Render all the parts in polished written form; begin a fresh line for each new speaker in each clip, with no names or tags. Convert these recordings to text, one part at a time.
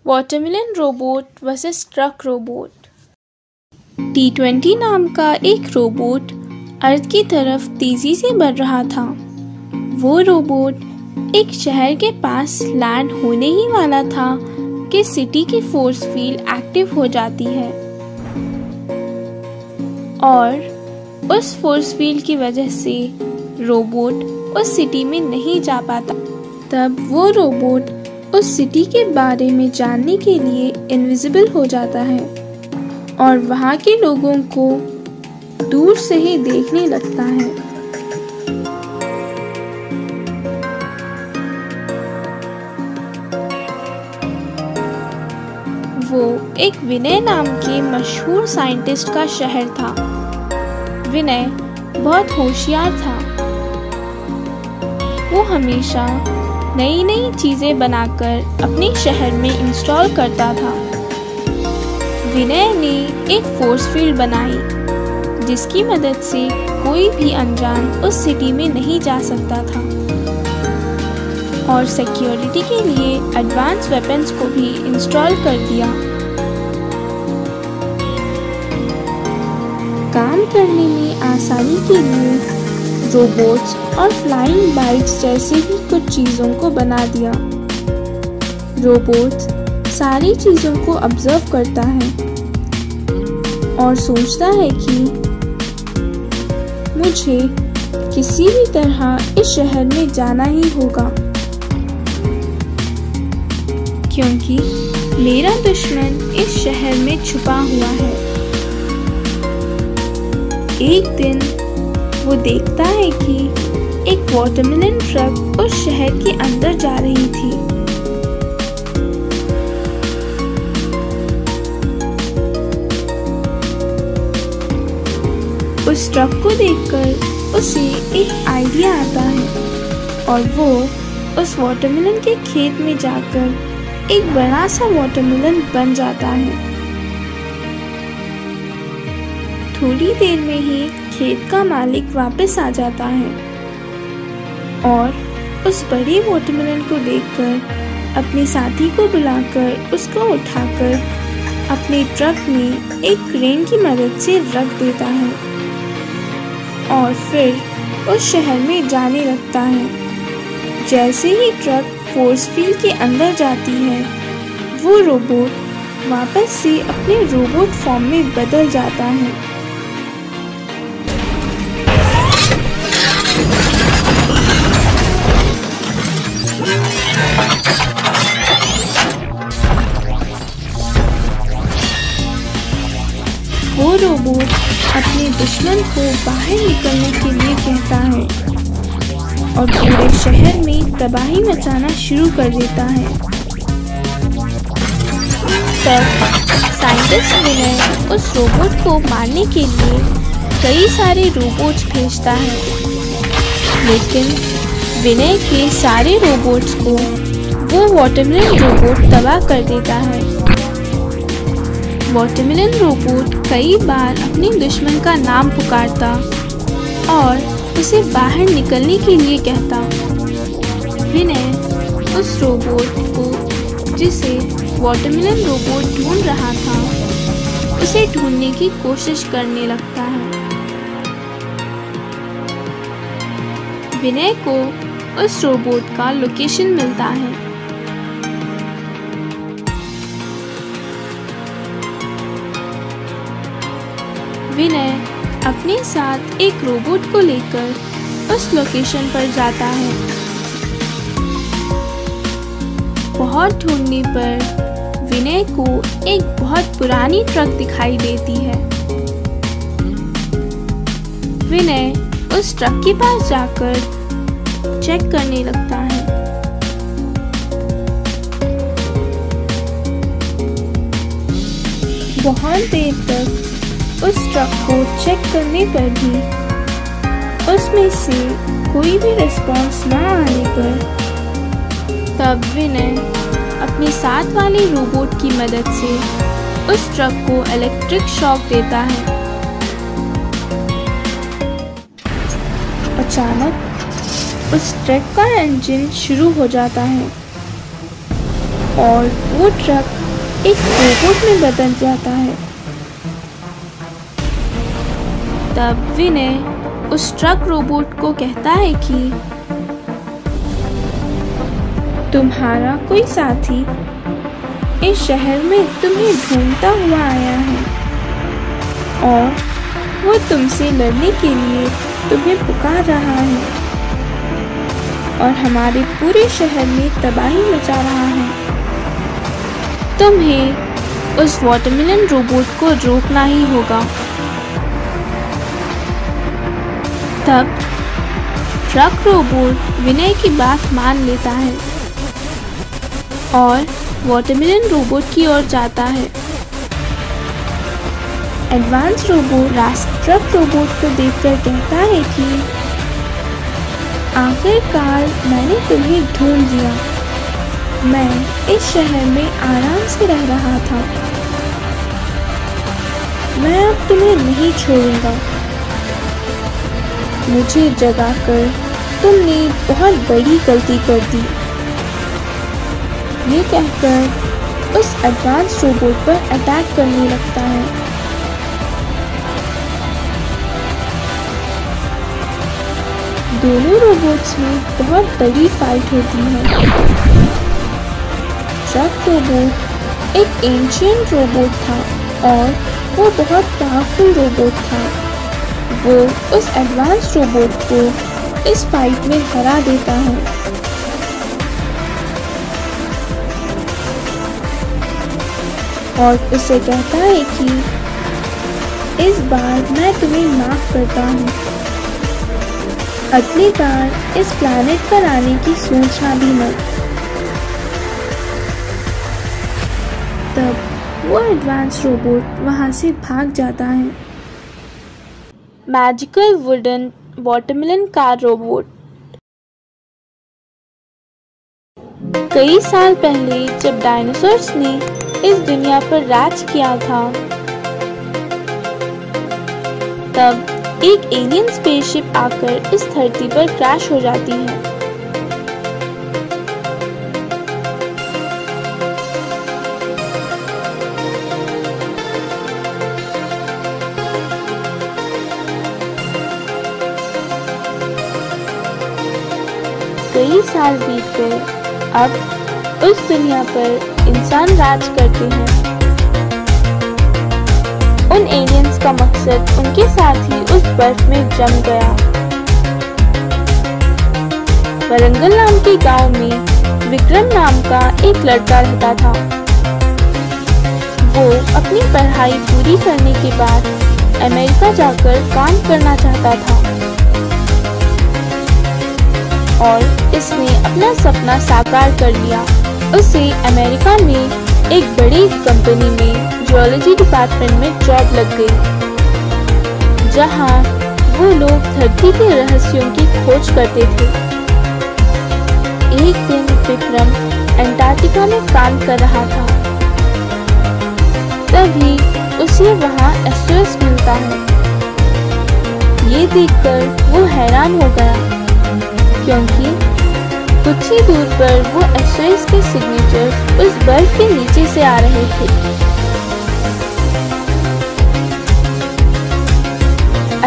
Watermelon robot versus truck robot. T20 नाम का एक रोबोट अर्थ की तरफ तेजी से बढ़ रहा था। वो रोबोट एक शहर के पास लैंड होने ही वाला था कि सिटी की फोर्स फील्ड एक्टिव हो जाती है और उस फोर्स फील्ड की वजह से रोबोट उस सिटी में नहीं जा पाता। तब वो रोबोट उस सिटी के बारे में जानने के लिए इनविजिबल हो जाता है और वहाँ के लोगों को दूर से ही देखने लगता है। वो एक विनय नाम के मशहूर साइंटिस्ट का शहर था। विनय बहुत होशियार था। वो हमेशा नई नई चीजें बनाकर अपने शहर में इंस्टॉल करता था। विनय ने एक फोर्स फील्ड बनाई जिसकी मदद से कोई भी अनजान उस सिटी में नहीं जा सकता था और सिक्योरिटी के लिए एडवांस वेपन्स को भी इंस्टॉल कर दिया। काम करने में आसानी के लिए रोबोट्स और फ्लाइंग बाइक्स जैसे ही कुछ चीज़ों को बना दिया। रोबोट सारी चीज़ों को ऑब्जर्व करता है और सोचता है कि मुझे किसी भी तरह इस शहर में जाना ही होगा क्योंकि मेरा दुश्मन इस शहर में छुपा हुआ है। एक दिन वो देखता है कि एक वाटरमेलन ट्रक उस शहर के अंदर जा रही थी। उस ट्रक को देखकर उसे एक आइडिया आता है और वो उस वाटरमेलन के खेत में जाकर एक बड़ा सा वाटरमेलन बन जाता है। थोड़ी देर में ही खेत का मालिक वापस आ जाता है और उस बड़े वाटरमेलन को देखकर अपने साथी को बुलाकर उसको उठाकर अपने ट्रक में एक क्रेन की मदद से रख देता है और फिर उस शहर में जाने लगता है। जैसे ही ट्रक फोर्स फील्ड के अंदर जाती है वो रोबोट वापस से अपने रोबोट फॉर्म में बदल जाता है। वो रोबोट अपने दुश्मन को बाहर निकलने के लिए कहता है और पूरे शहर में तबाही मचाना शुरू कर देता है। तब साइंटिस्ट विनय उस रोबोट को मारने के लिए कई सारे रोबोट्स भेजता है, लेकिन विनय के सारे रोबोट्स को वो वाटरमेलन रोबोट तबाह कर देता है। वाटरमेलन रोबोट कई बार अपने दुश्मन का नाम पुकारता और उसे बाहर निकलने के लिए कहता। विनय उस रोबोट को जिसे वाटरमेलन रोबोट ढूंढ रहा था उसे ढूंढने की कोशिश करने लगता है। विनय को उस रोबोट का लोकेशन मिलता है। विनय अपने साथ एक रोबोट को लेकर उस लोकेशन पर जाता है। बहुत ढूंढने पर विनय को एक बहुत पुरानी ट्रक दिखाई देती है। विनय उस ट्रक के पास जाकर चेक करने लगता है। बहुत देर तक उस ट्रक को चेक करने पर भी उसमें से कोई भी रिस्पॉन्स ना आने पर तब विनय अपने साथ वाले रोबोट की मदद से उस ट्रक को इलेक्ट्रिक शॉक देता है। अचानक उस ट्रक का इंजन शुरू हो जाता है और वो ट्रक एक रोबोट में बदल जाता है। तब विनय उस ट्रक रोबोट को कहता है कि तुम्हारा कोई साथी इस शहर में तुम्हें ढूंढता हुआ आया है और वो तुमसे लड़ने के लिए तुम्हें पुकार रहा है और हमारे पूरे शहर में तबाही मचा रहा है। तुम्हें उस वाटरमेलन रोबोट को रोकना ही होगा। तब ट्रक रोबोट विनय की बात मान लेता है और वाटरमेलन रोबोट की ओर जाता है। एडवांस रोबोट ट्रक रोबोट को देखकर कहता है कि आखिरकार मैंने तुम्हें ढूंढ लिया। मैं इस शहर में आराम से रह रहा था। मैं अब तुम्हें नहीं छोड़ूंगा। मुझे जगाकर तुमने बहुत बड़ी गलती कर दी। ये कहकर उस एडवांस रोबोट पर अटैक करने लगता है। दोनों रोबोट्स में बहुत बड़ी फाइट होती है। ट्रक रोबोट एक एंशिएंट रोबोट था और वो बहुत पावरफुल रोबोट था। वो उस एडवांस रोबोट को इस फाइट में हरा देता है। और उसे कहता है कि इस बार मैं तुम्हें माफ करता हूँ। अगली बार इस प्लैनेट पर आने की सोचना भी मत। तब वो एडवांस रोबोट वहाँ से भाग जाता है। Magical wooden watermelon car robot. कई साल पहले जब डायनासोर्स ने इस दुनिया पर राज किया था, तब एक एलियन स्पेसशिप आकर इस धरती पर क्रैश हो जाती है। कई साल बीत गए। अब उस दुनिया पर इंसान राज करते हैं। उन एलियंस का मकसद उनके साथ ही उस बर्फ में जम गया। वरंगल नाम के गांव में विक्रम नाम का एक लड़का रहता था। वो अपनी पढ़ाई पूरी करने के बाद अमेरिका जाकर काम करना चाहता था और इसने अपना सपना साकार कर लिया। उसे अमेरिका में एक बड़ी कंपनी में जियोलॉजी डिपार्टमेंट में जॉब लग गई, जहां वो लोग धरती के रहस्यों की खोज करते थे। एक दिन विक्रम अंटार्कटिका में काम कर रहा था, तभी उसे वहां एसओएस मिलता है। ये देखकर वो हैरान हो गया, क्योंकि कुछ ही दूर पर वो एसओएस के सिग्नेचर्स उस बर्फ के नीचे से आ रहे थे।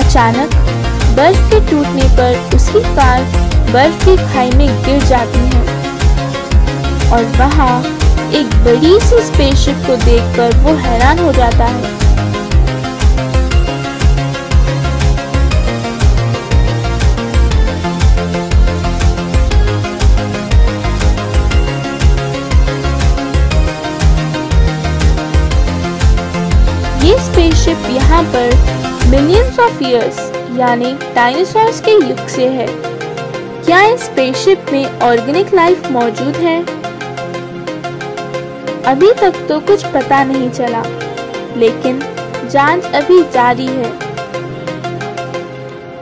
अचानक बर्फ के टूटने पर उसकी कार बर्फ की खाई में गिर जाती है और वहाँ एक बड़ी सी स्पेसशिप को देखकर वो हैरान हो जाता है। ये स्पेसशिप यहाँ पर मिलियंस ऑफ ईयर्स यानी डायनासोर्स के युग से है। क्या इस स्पेसशिप में ऑर्गेनिक लाइफ मौजूद है? अभी तक तो कुछ पता नहीं चला, लेकिन जांच अभी जारी है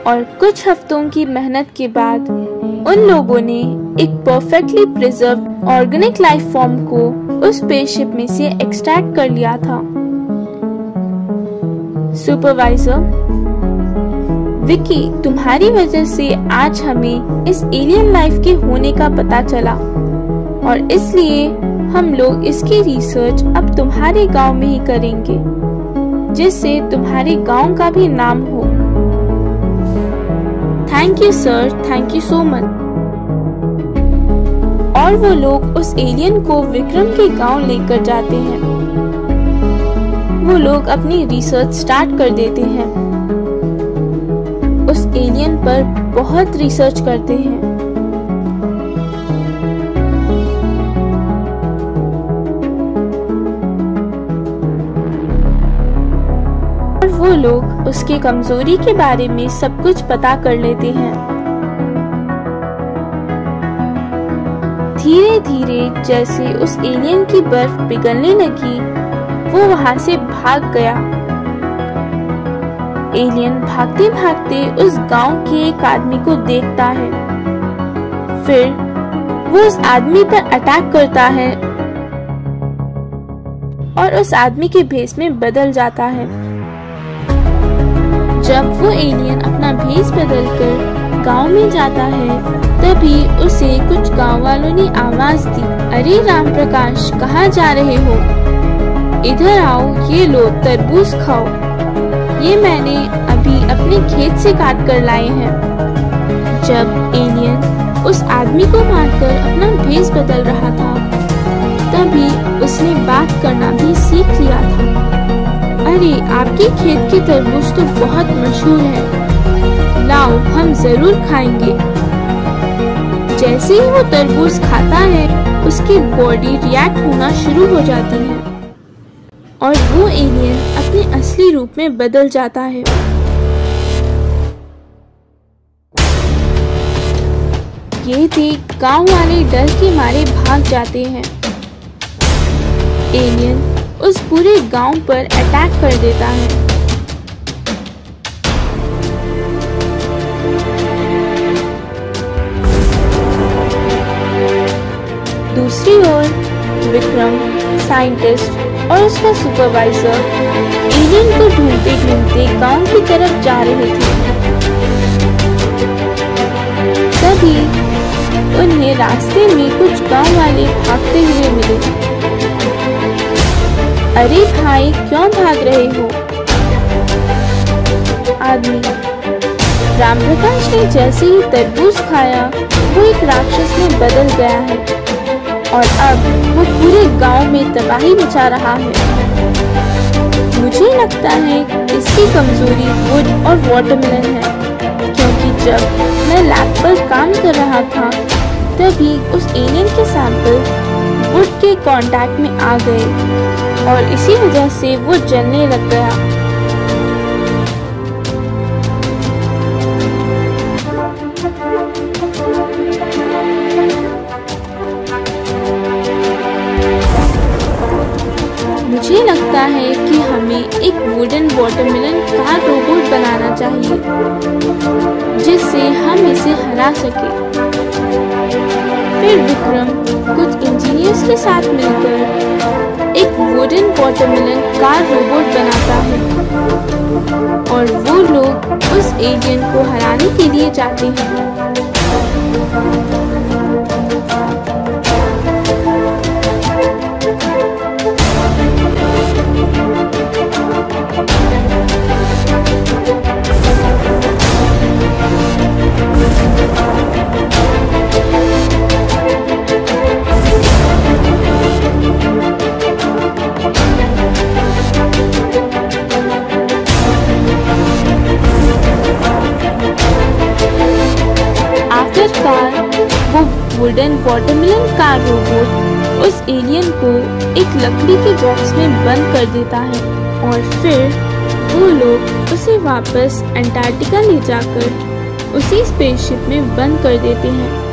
और कुछ हफ्तों की मेहनत के बाद उन लोगों ने एक perfectly preserved organic life form को उस स्पेसशिप में से एक्सट्रैक्ट कर लिया था। सुपरवाइजर विकी, तुम्हारी वजह से आज हमें इस एलियन लाइफ के होने का पता चला और इसलिए हम लोग इसकी रिसर्च अब तुम्हारे गांव में ही करेंगे, जिससे तुम्हारे गांव का भी नाम हो। Thank you sir, thank you so much. और वो लोग उस एलियन को विक्रम के गांव लेकर जाते हैं। वो लोग अपनी रिसर्च स्टार्ट कर देते हैं। उस एलियन पर बहुत रिसर्च करते हैं। और वो लोग उसके कमजोरी के बारे में सब कुछ पता कर लेते हैं। धीरे धीरे जैसे उस एलियन की बर्फ पिघलने लगी, वो वहां से भाग गया। एलियन भागते भागते उस गांव के एक आदमी को देखता है। फिर वो उस आदमी पर अटैक करता है और उस आदमी के भेष में बदल जाता है। जब वो एलियन अपना भेष बदलकर गांव में जाता है, तभी उसे कुछ गांव वालों ने आवाज दी, अरे राम प्रकाश, कहाँ जा रहे हो? इधर आओ, ये लो तरबूज खाओ। ये मैंने अभी अपने खेत से काट कर लाए हैं। जब एलियन उस आदमी को मारकर अपना भेष बदल रहा था, तभी उसने बात करना भी सीख लिया था। अरे, आपके खेत की तरबूज तो बहुत मशहूर है, लाओ हम जरूर खाएंगे। जैसे ही वो तरबूज खाता है, उसकी बॉडी रिएक्ट होना शुरू हो जाती है और वो एलियन अपने असली रूप में बदल जाता है। ये देख गांव वाले डर के मारे भाग जाते हैं। एलियन उस पूरे गांव पर अटैक कर देता है। दूसरी ओर विक्रम, साइंटिस्ट और उसका सुपरवाइजर एलियन को ढूंढते ढूंढते गांव की तरफ जा रहे थे। तभी उन्हें रास्ते में कुछ गांव वाले भागते हुए मिले। अरे भाई, क्यों भाग रहे हो? आदमी, रामप्रकाश ने जैसे ही तरबूज खाया, वो एक राक्षस में बदल गया है और अब वो पूरे गांव में तबाही मचा रहा है। मुझे लगता है इसकी कमजोरी वुड और वाटरमेलन है, क्योंकि जब मैं लैब पर काम कर रहा था, तभी उस एलियन के सैंपल वुड के कांटेक्ट में आ गए और इसी वजह से वो जलने लग गया। मुझे लगता है कि हमें एक वुडन वाटरमेलन कार रोबोट बनाना चाहिए, जिससे हम इसे हरा सके। फिर विक्रम कुछ इंजीनियर्स के साथ मिलकर एक वुडन वाटरमेलन कार रोबोट बनाता है और वो लोग उस एलियन को हराने के लिए जाते हैं। वो वुडन वाटरमेलन कार रोबोट उस एलियन को एक लकड़ी के बॉक्स में बंद कर देता है और फिर वो लोग उसे वापस अंटार्कटिका ले जाकर उसी स्पेसशिप में बंद कर देते हैं।